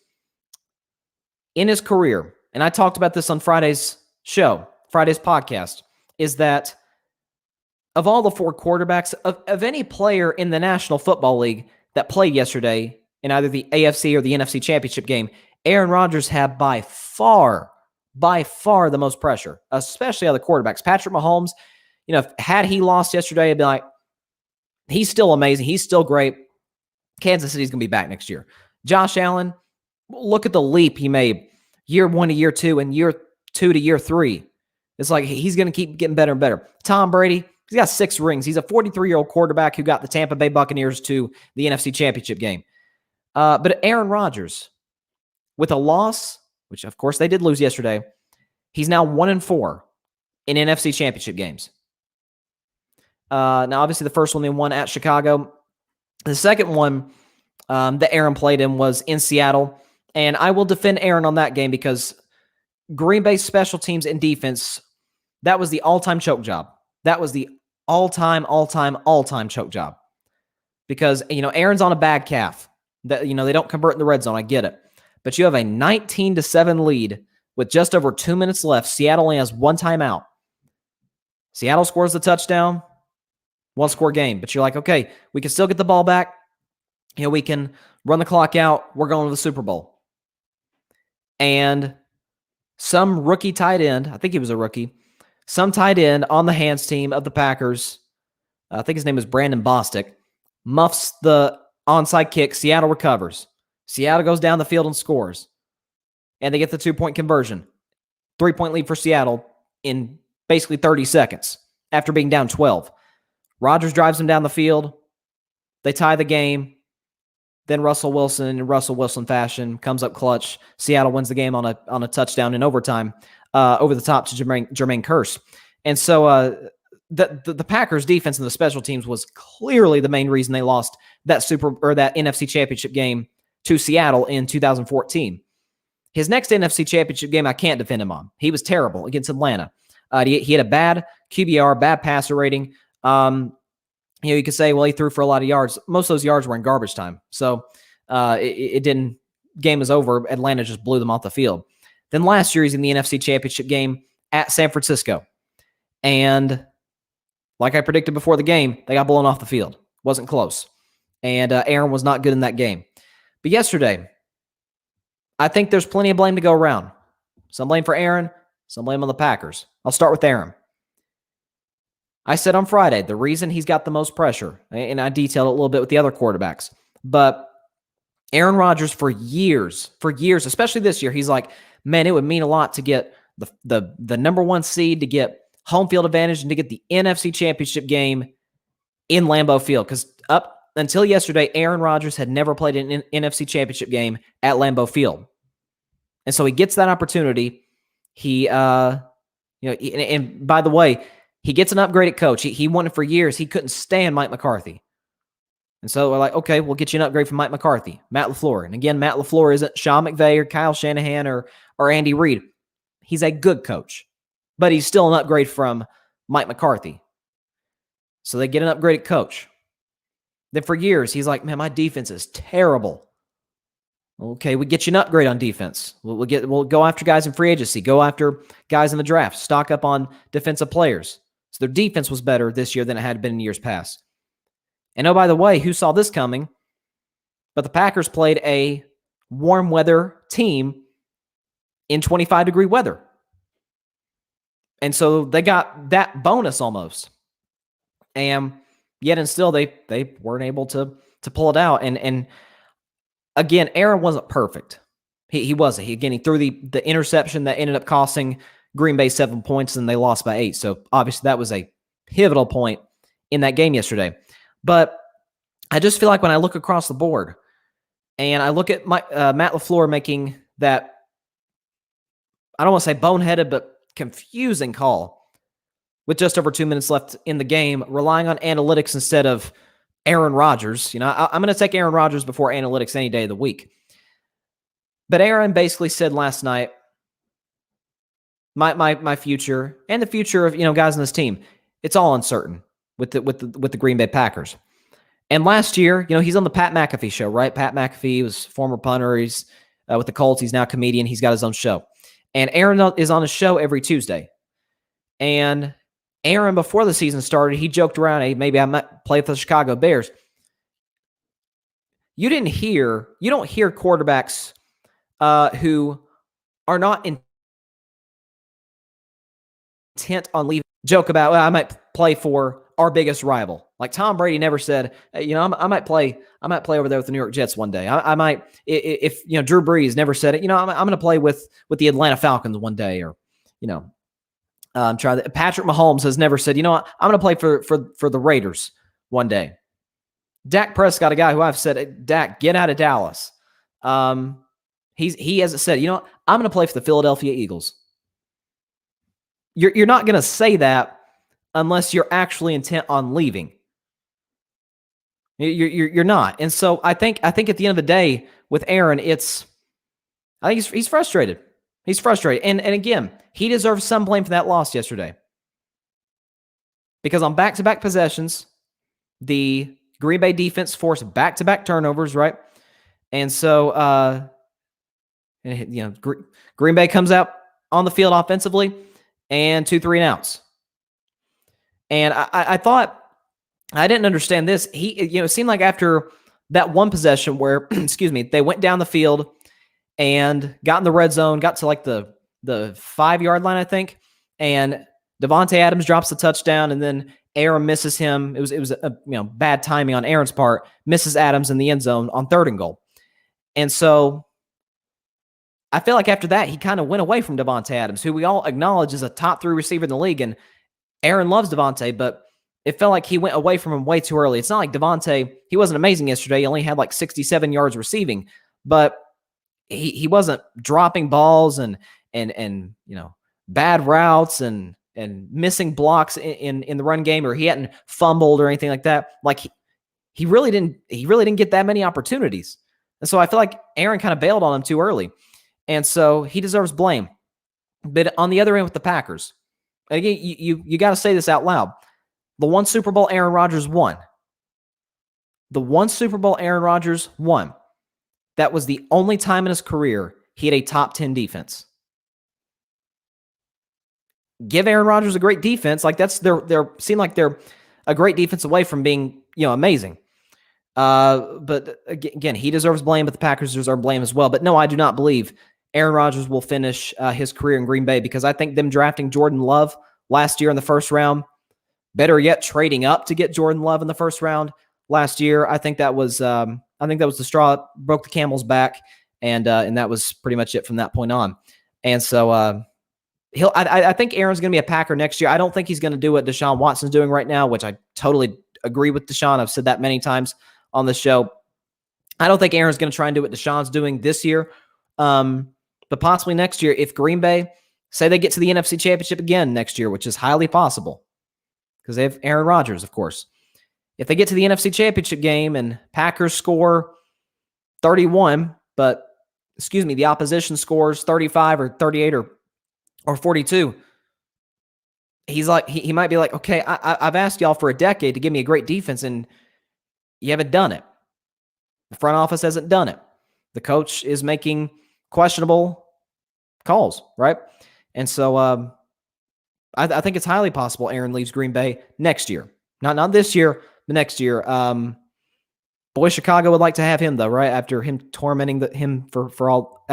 in his career, and I talked about this on Friday's podcast, is that of all the 4 quarterbacks, of any player in the National Football League that played yesterday in either the AFC or the NFC Championship game, Aaron Rodgers had by far the most pressure, especially other quarterbacks. Patrick Mahomes, had he lost yesterday, I'd be like, he's still amazing. He's still great. Kansas City's going to be back next year. Josh Allen, look at the leap he made year 1 to year 2 and year 2 to year 3. It's like he's going to keep getting better and better. Tom Brady, he's got 6 rings. He's a 43-year-old quarterback who got the Tampa Bay Buccaneers to the NFC Championship game. But Aaron Rodgers, with a loss, which of course they did lose yesterday, he's now 1-4 in NFC Championship games. Now, obviously, the first one they won at Chicago. The second one that Aaron played in was in Seattle. And I will defend Aaron on that game because Green Bay special teams and defense, that was the all-time choke job. That was the all-time choke job. Because, Aaron's on a bad calf. That they don't convert in the red zone. I get it. But you have a 19-7 lead with just over 2 minutes left. Seattle only has 1 timeout. Seattle scores the touchdown. 1-score game. But you're like, okay, we can still get the ball back. We can run the clock out. We're going to the Super Bowl. And some rookie tight end, I think he was a rookie, some tight end on the hands team of the Packers, I think his name was Brandon Bostic, muffs the onside kick. Seattle recovers. Seattle goes down the field and scores. And they get the 2-point conversion. 3-point lead for Seattle in basically 30 seconds after being down 12. Rodgers drives them down the field. They tie the game. Then Russell Wilson, in Russell Wilson fashion, comes up clutch. Seattle wins the game on a touchdown in overtime over the top to Jermaine Kearse. And so the Packers defense and the special teams was clearly the main reason they lost that NFC Championship game to Seattle in 2014. His next NFC Championship game, I can't defend him on. He was terrible against Atlanta. He had a bad QBR, bad passer rating. You could say, well, he threw for a lot of yards. Most of those yards were in garbage time. So it didn't, game was over. Atlanta just blew them off the field. Then last year, he's in the NFC Championship game at San Francisco. And like I predicted before the game, they got blown off the field. Wasn't close. And Aaron was not good in that game. But yesterday, I think there's plenty of blame to go around. Some blame for Aaron, some blame on the Packers. I'll start with Aaron. I said on Friday, the reason he's got the most pressure, and I detailed it a little bit with the other quarterbacks, but Aaron Rodgers for years, especially this year, he's like, man, it would mean a lot to get the number one seed, to get home field advantage, and to get the NFC Championship game in Lambeau Field. Because up until yesterday, Aaron Rodgers had never played an NFC Championship game at Lambeau Field. And so he gets that opportunity. He, and by the way, he gets an upgraded coach. He wanted for years. He couldn't stand Mike McCarthy. And so we're like, okay, we'll get you an upgrade from Mike McCarthy, Matt LaFleur. And again, Matt LaFleur isn't Sean McVay or Kyle Shanahan or Andy Reid. He's a good coach, but he's still an upgrade from Mike McCarthy. So they get an upgraded coach. Then for years, he's like, man, my defense is terrible. Okay, we get you an upgrade on defense. We'll go after guys in free agency, go after guys in the draft, stock up on defensive players. So their defense was better this year than it had been in years past. And oh, by the way, who saw this coming? But the Packers played a warm weather team in 25-degree weather. And so they got that bonus almost. And yet and still they weren't able to pull it out. And again, Aaron wasn't perfect. He wasn't. He threw the interception that ended up costing Green Bay 7 points, and they lost by 8. So obviously that was a pivotal point in that game yesterday. But I just feel like when I look across the board and I look at Matt LaFleur making that, I don't want to say boneheaded, but confusing call with just over 2 minutes left in the game, relying on analytics instead of Aaron Rodgers. I'm going to take Aaron Rodgers before analytics any day of the week. But Aaron basically said last night, my future and the future of guys on this team, it's all uncertain with the Green Bay Packers. And last year, he's on the Pat McAfee show, right? Pat McAfee was former punter. He's with the Colts. He's now a comedian. He's got his own show. And Aaron is on a show every Tuesday. And Aaron, before the season started, he joked around, hey, maybe I might play for the Chicago Bears. You don't hear quarterbacks who are not intent on leaving joke about, well, I might play for our biggest rival. Like Tom Brady never said, hey, I might play over there with the New York Jets one day. I might, if Drew Brees never said it, I'm going to play with the Atlanta Falcons one day, or try that. Patrick Mahomes has never said, I'm going to play for the Raiders one day. Dak Prescott, a guy who I've said, Dak, get out of Dallas. He hasn't said, I'm going to play for the Philadelphia Eagles. You're not going to say that unless you're actually intent on leaving. You're not. And so I think at the end of the day with Aaron, I think he's frustrated. He's frustrated. And again, he deserves some blame for that loss yesterday. Because on back-to-back possessions, the Green Bay defense forced back-to-back turnovers, right? And so Green Bay comes out on the field offensively and 2 3-and-outs. And I thought, I didn't understand this. It seemed like after that one possession where, they went down the field and got in the red zone, got to like the 5-yard line, I think, and Devontae Adams drops the touchdown, and then Aaron misses him. It was bad timing on Aaron's part, misses Adams in the end zone on 3rd and goal. And so I feel like after that, he kind of went away from Devontae Adams, who we all acknowledge is a top 3 receiver in the league, and Aaron loves Devontae, but it felt like he went away from him way too early. It's not like Devontae, he wasn't amazing yesterday. He only had like 67 yards receiving, but he wasn't dropping balls and bad routes and missing blocks in the run game, or he hadn't fumbled or anything like that. Like he really didn't get that many opportunities. And so I feel like Aaron kind of bailed on him too early. And so he deserves blame. But on the other end with the Packers, again, you got to say this out loud. The one Super Bowl Aaron Rodgers won, The one Super Bowl Aaron Rodgers won, that was the only time in his career he had a top 10 defense. Give Aaron Rodgers a great defense. Like they're seem like they're a great defense away from being, amazing. But again, he deserves blame, but the Packers deserve blame as well. But no, I do not believe Aaron Rodgers will finish his career in Green Bay, because I think them drafting Jordan Love last year in the first round, better yet, trading up to get Jordan Love in the first round last year, I think that was the straw that broke the camel's back, and that was pretty much it from that point on. And so I think Aaron's going to be a Packer next year. I don't think he's going to do what Deshaun Watson's doing right now, which I totally agree with Deshaun. I've said that many times on the show. I don't think Aaron's going to try and do what Deshaun's doing this year, but possibly next year. If Green Bay, say they get to the NFC Championship again next year, which is highly possible because they have Aaron Rodgers, of course. If they get to the NFC Championship game and Packers score 31, but, the opposition scores 35 or 38 or 42, he's like, he might be like, okay, I've asked y'all for a decade to give me a great defense, and you haven't done it. The front office hasn't done it. The coach is making questionable calls, right? And so I think it's highly possible Aaron leaves Green Bay next year. Not this year, but next year. Boy, Chicago would like to have him though, right? After him tormenting them for all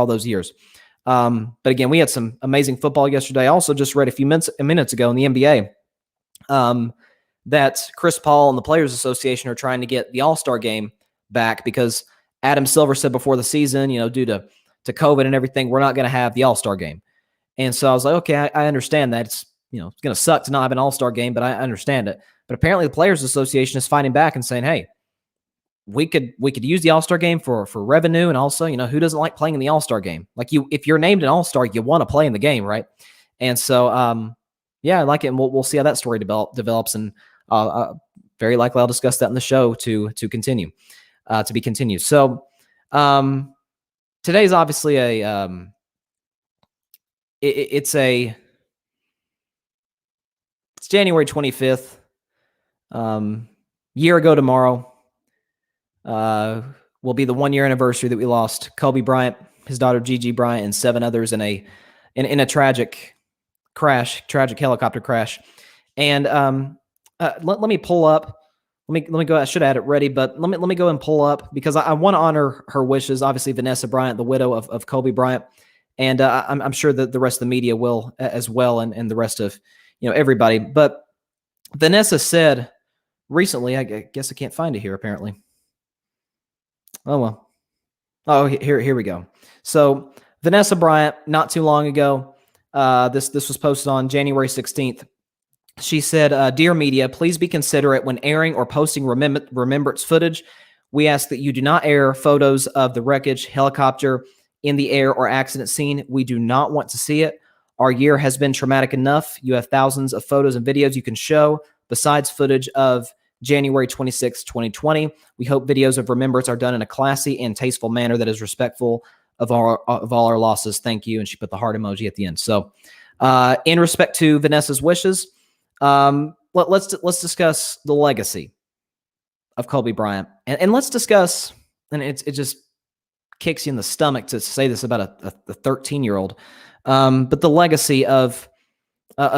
those years. But again, we had some amazing football yesterday. I also just read a few minutes ago in the NBA that Chris Paul and the Players Association are trying to get the All-Star game back because Adam Silver said before the season, due to COVID and everything, we're not going to have the All-Star game. And so I was like, okay, I understand that. It's, it's going to suck to not have an All-Star game, but I understand it. But apparently the Players Association is fighting back and saying, hey, we could use the All-Star game for revenue, and also, who doesn't like playing in the All-Star game? Like if you're named an All-Star, you want to play in the game, right? And so, yeah, I like it, and we'll see how that story develops, and very likely I'll discuss that in the show to continue, to be continued. So, today's obviously it's January 25th, year ago tomorrow. Will be the 1-year anniversary that we lost Kobe Bryant, his daughter Gigi Bryant, and 7 others in a tragic helicopter crash. And let me pull up. Let me go. I should have had it ready, but let me go and pull up because I want to honor her wishes. Obviously, Vanessa Bryant, the widow of Kobe Bryant, and I'm sure that the rest of the media will as well, and the rest of everybody. But Vanessa said recently, I guess I can't find it here apparently. Oh, well. Oh, here we go. So Vanessa Bryant, not too long ago, this was posted on January 16th. She said, "Dear media, please be considerate when airing or posting remembrance footage. We ask that you do not air photos of the wreckage, helicopter in the air, or accident scene. We do not want to see it. Our year has been traumatic enough. You have thousands of photos and videos you can show, besides footage of January 26, 2020. We hope videos of remembrance are done in a classy and tasteful manner that is respectful of all our losses. Thank you." And she put the heart emoji at the end. So in respect to Vanessa's wishes, let's discuss the legacy of Kobe Bryant. And let's discuss, and it just kicks you in the stomach to say this about a 13-year-old, but the legacy of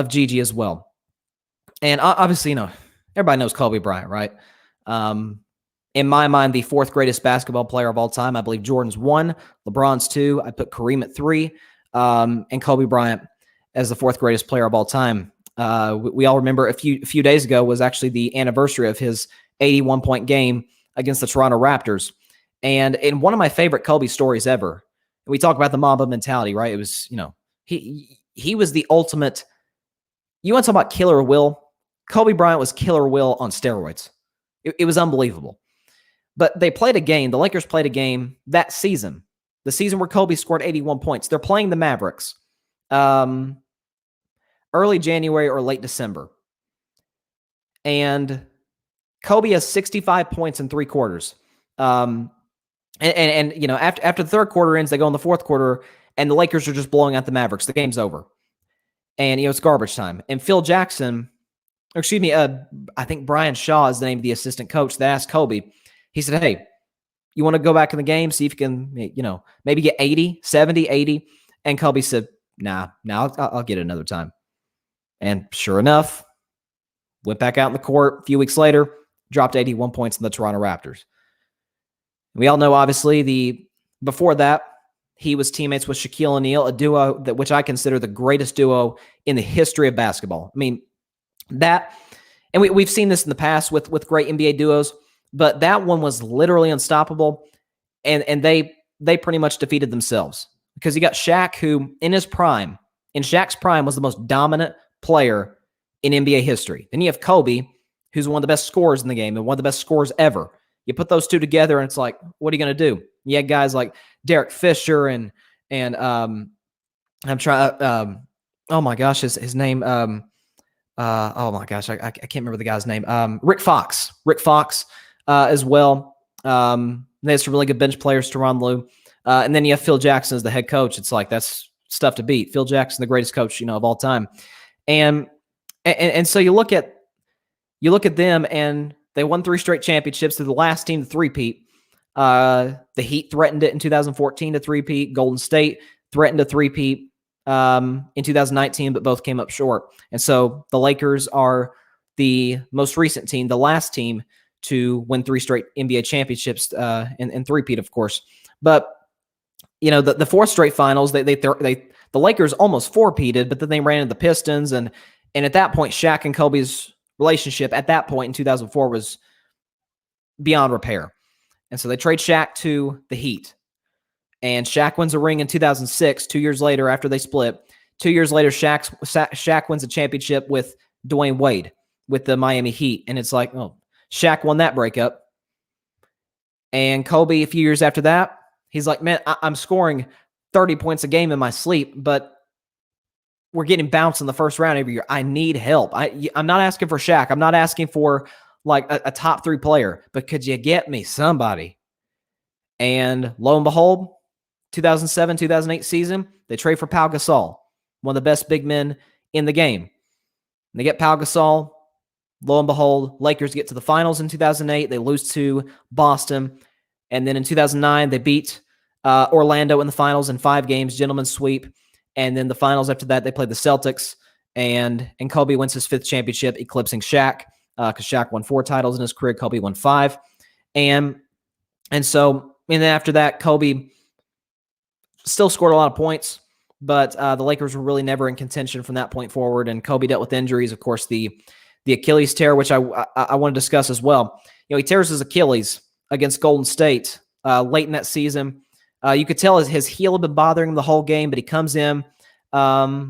Gigi as well. And obviously, everybody knows Kobe Bryant, right? In my mind, the 4th greatest basketball player of all time. I believe Jordan's 1, LeBron's 2. I put Kareem at 3, and Kobe Bryant as the 4th greatest player of all time. We all remember a few days ago was actually the anniversary of his 81-point game against the Toronto Raptors. And in one of my favorite Kobe stories ever, we talk about the Mamba mentality, right? It was, he was the ultimate. You want to talk about killer will? Kobe Bryant was killer will on steroids. It was unbelievable. But they played a game. The Lakers played a game that season, the season where Kobe scored 81 points. They're playing the Mavericks early January or late December. And Kobe has 65 points in 3 quarters. And after the 3rd quarter ends, they go in the 4th quarter, and the Lakers are just blowing out the Mavericks. The game's over. And, it's garbage time. And Phil Jackson, or excuse me, I think Brian Shaw is the name of the assistant coach that asked Kobe. He said, hey, you want to go back in the game, see if you can, maybe get 80, 70, 80. And Kobe said, nah, I'll get it another time. And sure enough, went back out in the court a few weeks later, dropped 81 points in the Toronto Raptors. We all know, obviously, before that, he was teammates with Shaquille O'Neal, a duo which I consider the greatest duo in the history of basketball. I mean, and we've seen this in the past with great NBA duos, but that one was literally unstoppable, and they pretty much defeated themselves because you got Shaq, who in Shaq's prime was the most dominant player in NBA history. Then you have Kobe, who's one of the best scorers in the game and one of the best scorers ever. You put those two together, and it's like, what are you going to do? You had guys like Derek Fisher and I'm trying. Oh my gosh, his name. Oh my gosh, I can't remember the guy's name. Rick Fox as well. They had some really good bench players, Tyronn Lue, and then you have Phil Jackson as the head coach. It's like that's stuff to beat. Phil Jackson, the greatest coach of all time, and so you look at them, and they won 3 straight championships. They're the last team to three-peat. The Heat threatened it in 2014 to three-peat. Golden State threatened to three-peat in 2019, but both came up short. And so the Lakers are the most recent team, the last team to win 3 straight NBA championships and three-peat, of course. But the 4th straight finals, the Lakers almost four-peated, but then they ran into the Pistons, and at that point, Shaq and Kobe's relationship at that point in 2004 was beyond repair. And so they trade Shaq to the Heat. And Shaq wins a ring in 2006, 2 years later after they split. 2 years later, Shaq wins a championship with Dwayne Wade with the Miami Heat. And it's like, oh, Shaq won that breakup. And Kobe, a few years after that, he's like, man, I'm scoring 30 points a game in my sleep, but we're getting bounced in the first round every year. I need help. I'm not asking for Shaq. I'm not asking for like a top 3 player, but could you get me somebody? And lo and behold, 2007, 2008 season, they trade for Pau Gasol, one of the best big men in the game. And they get Pau Gasol. Lo and behold, Lakers get to the finals in 2008. They lose to Boston. And then in 2009, they beat Orlando in the finals in 5 games, gentleman's sweep. And then the finals after that, they played the Celtics, and Kobe wins his 5th championship, eclipsing Shaq, because Shaq won 4 titles in his career. Kobe won 5. And then after that, Kobe still scored a lot of points, but the Lakers were really never in contention from that point forward, and Kobe dealt with injuries. Of course, the Achilles tear, which I want to discuss as well. He tears his Achilles against Golden State late in that season. You could tell his heel had been bothering him the whole game, but he comes in. I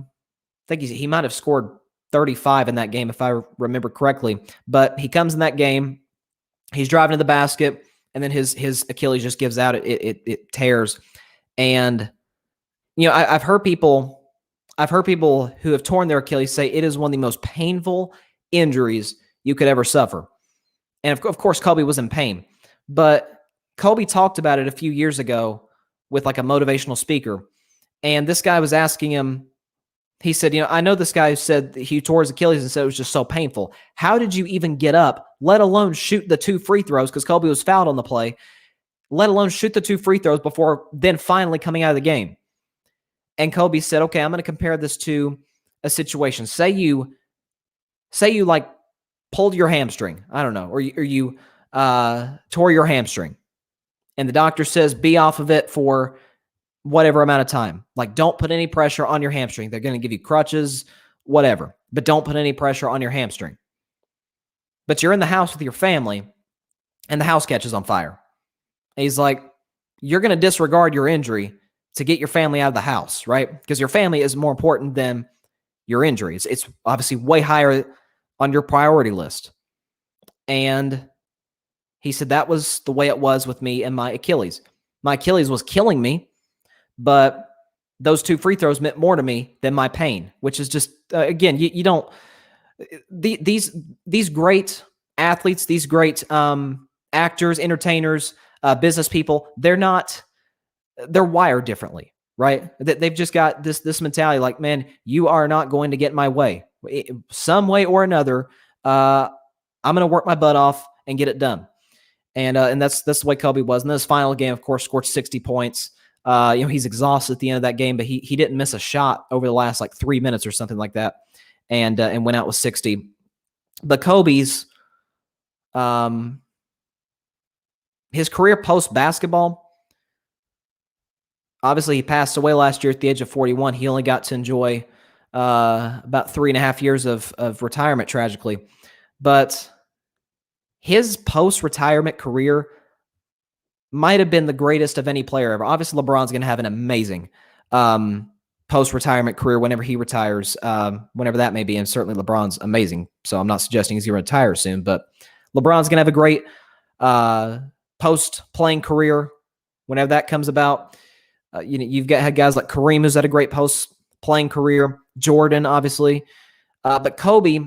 think he might have scored 35 in that game, if I remember correctly. But he comes in that game. He's driving to the basket, and then his Achilles just gives out. It tears. And I've heard people who have torn their Achilles say it is one of the most painful injuries you could ever suffer. And of course, Kobe was in pain. But Kobe talked about it a few years ago with like a motivational speaker. And this guy was asking him, he said, I know this guy who said that he tore his Achilles and said it was just so painful. How did you even get up, let alone shoot the 2 free throws? Because Kobe was fouled on the play, let alone shoot the 2 free throws before then finally coming out of the game. And Kobe said, okay, I'm going to compare this to a situation. Say you like pulled your hamstring. I don't know. Or you tore your hamstring. And the doctor says, be off of it for whatever amount of time. Like, don't put any pressure on your hamstring. They're going to give you crutches, whatever. But don't put any pressure on your hamstring. But you're in the house with your family, and the house catches on fire. And he's like, you're going to disregard your injury to get your family out of the house, right? Because your family is more important than your injuries. It's obviously way higher on your priority list. And he said that was the way it was with me and my Achilles. My Achilles was killing me, but those 2 free throws meant more to me than my pain, which is just, again, you don't, these great athletes, these great actors, entertainers, business people, they're wired differently, right? They've just got this mentality like, man, you are not going to get in my way. Some way or another, I'm going to work my butt off and get it done. And that's the way Kobe was. And then his final game, of course, scored 60 points. He's exhausted at the end of that game, but he didn't miss a shot over the last 3 minutes or something like that, and went out with 60. But Kobe's his career post basketball. Obviously, he passed away last year at the age of 41. He only got to enjoy about 3.5 years of retirement, tragically. But his post-retirement career might have been the greatest of any player ever. Obviously, LeBron's going to have an amazing post-retirement career whenever he retires, whenever that may be. And certainly LeBron's amazing. So I'm not suggesting he's going to retire soon. But LeBron's going to have a great post-playing career whenever that comes about. You've had guys like Kareem, who's had a great post-playing career. Jordan, obviously. But Kobe,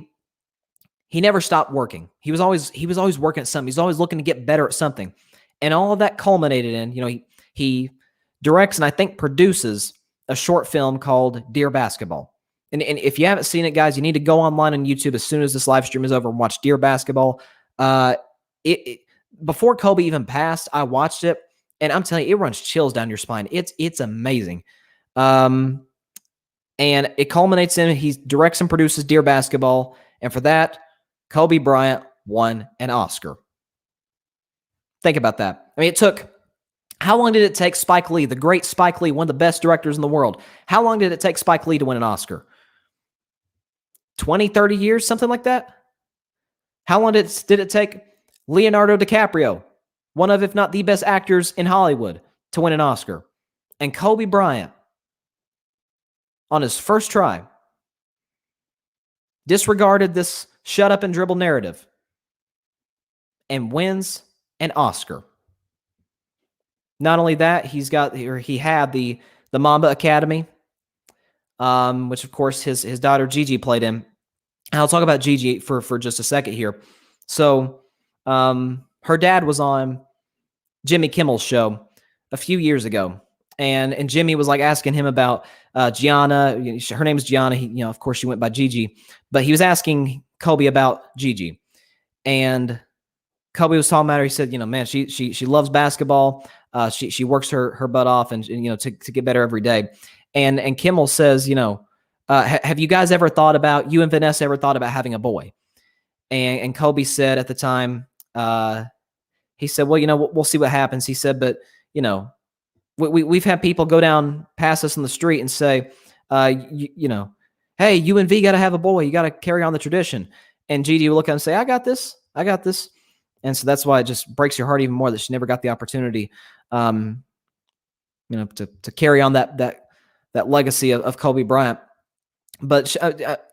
he never stopped working. He was always working at something. He's always looking to get better at something. And all of that culminated in, he directs and I think produces a short film called Dear Basketball. And if you haven't seen it, guys, you need to go online on YouTube as soon as this live stream is over and watch Dear Basketball. Before Kobe even passed, I watched it, and I'm telling you, it runs chills down your spine. It's amazing. And it culminates in he directs and produces Dear Basketball, and for that, Kobe Bryant won an Oscar. Think about that. I mean, how long did it take Spike Lee, the great Spike Lee, one of the best directors in the world? How long did it take Spike Lee to win an Oscar? 20, 30 years, something like that? How long did it take Leonardo DiCaprio, one of, if not the best actors in Hollywood, to win an Oscar? And Kobe Bryant, on his first try, disregarded this shut up and dribble narrative and wins an Oscar. Not only that, he had the Mamba Academy, which of course his daughter Gigi played in. And I'll talk about Gigi for just a second here. So her dad was on Jimmy Kimmel's show a few years ago, and Jimmy was asking him about Gianna. Her name is Gianna. Of course she went by Gigi, but he was asking Kobe about Gigi, and Kobe was talking about her. He said, man, she loves basketball. She works her butt off, and to get better every day. And Kimmel says, have you guys ever thought about, you and Vanessa ever thought about having a boy? And Kobe said at the time, he said, well, we'll see what happens. He said, but we've had people go down past us in the street and say, hey, you and V got to have a boy. You got to carry on the tradition. And Gigi will look at him and say, I got this. And so that's why it just breaks your heart even more that she never got the opportunity, to carry on that legacy of Kobe Bryant. But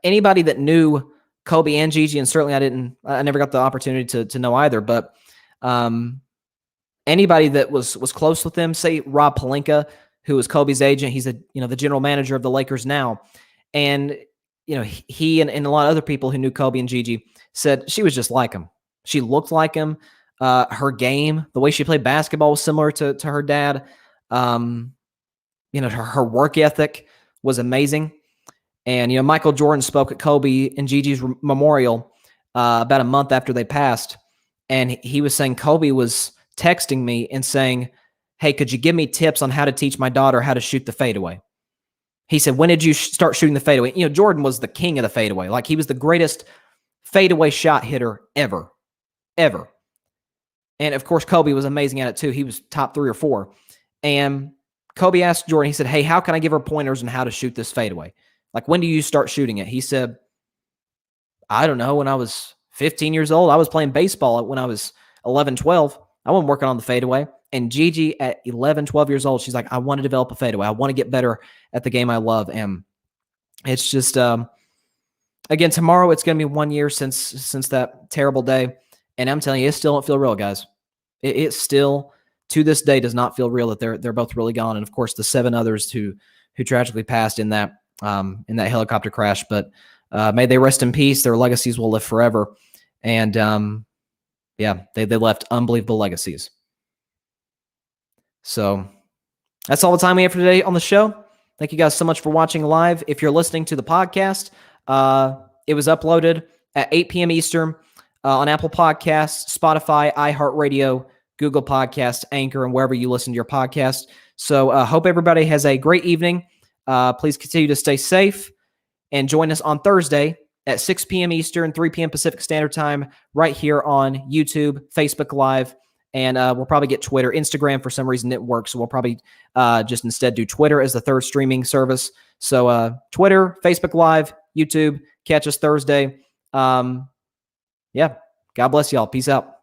anybody that knew Kobe and Gigi, and certainly I never got the opportunity to know either, but anybody that was close with them, say Rob Pelinka, who was Kobe's agent, he's the general manager of the Lakers now. And, he and a lot of other people who knew Kobe and Gigi said she was just like him. She looked like him. Her game, the way she played basketball was similar to her dad. Her work ethic was amazing. And, Michael Jordan spoke at Kobe and Gigi's memorial about a month after they passed. And he was saying Kobe was texting me and saying, hey, could you give me tips on how to teach my daughter how to shoot the fadeaway? He said, when did you start shooting the fadeaway? Jordan was the king of the fadeaway. He was the greatest fadeaway shot hitter ever. And of course, Kobe was amazing at it too. He was top 3 or 4. And Kobe asked Jordan, he said, hey, how can I give her pointers on how to shoot this fadeaway? When do you start shooting it? He said, I don't know. When I was 15 years old, I was playing baseball when I was 11, 12. I wasn't working on the fadeaway. And Gigi at 11, 12 years old, she's like, I want to develop a fadeaway. I want to get better at the game I love. And it's just, again, tomorrow it's going to be 1 year since that terrible day. And I'm telling you, it still don't feel real, guys. It still, to this day, does not feel real that they're both really gone. And of course, the 7 others who tragically passed in that helicopter crash. But may they rest in peace. Their legacies will live forever. And they left unbelievable legacies. So that's all the time we have for today on the show. Thank you guys so much for watching live. If you're listening to the podcast, it was uploaded at 8 p.m. Eastern on Apple Podcasts, Spotify, iHeartRadio, Google Podcasts, Anchor, and wherever you listen to your podcast. So hope everybody has a great evening. Please continue to stay safe and join us on Thursday at 6 p.m. Eastern, 3 p.m. Pacific Standard Time, right here on YouTube, Facebook Live, and we'll probably get Twitter. Instagram, for some reason, didn't work, so we'll probably just instead do Twitter as the third streaming service. So Twitter, Facebook Live, YouTube, catch us Thursday. Yeah, God bless y'all. Peace out.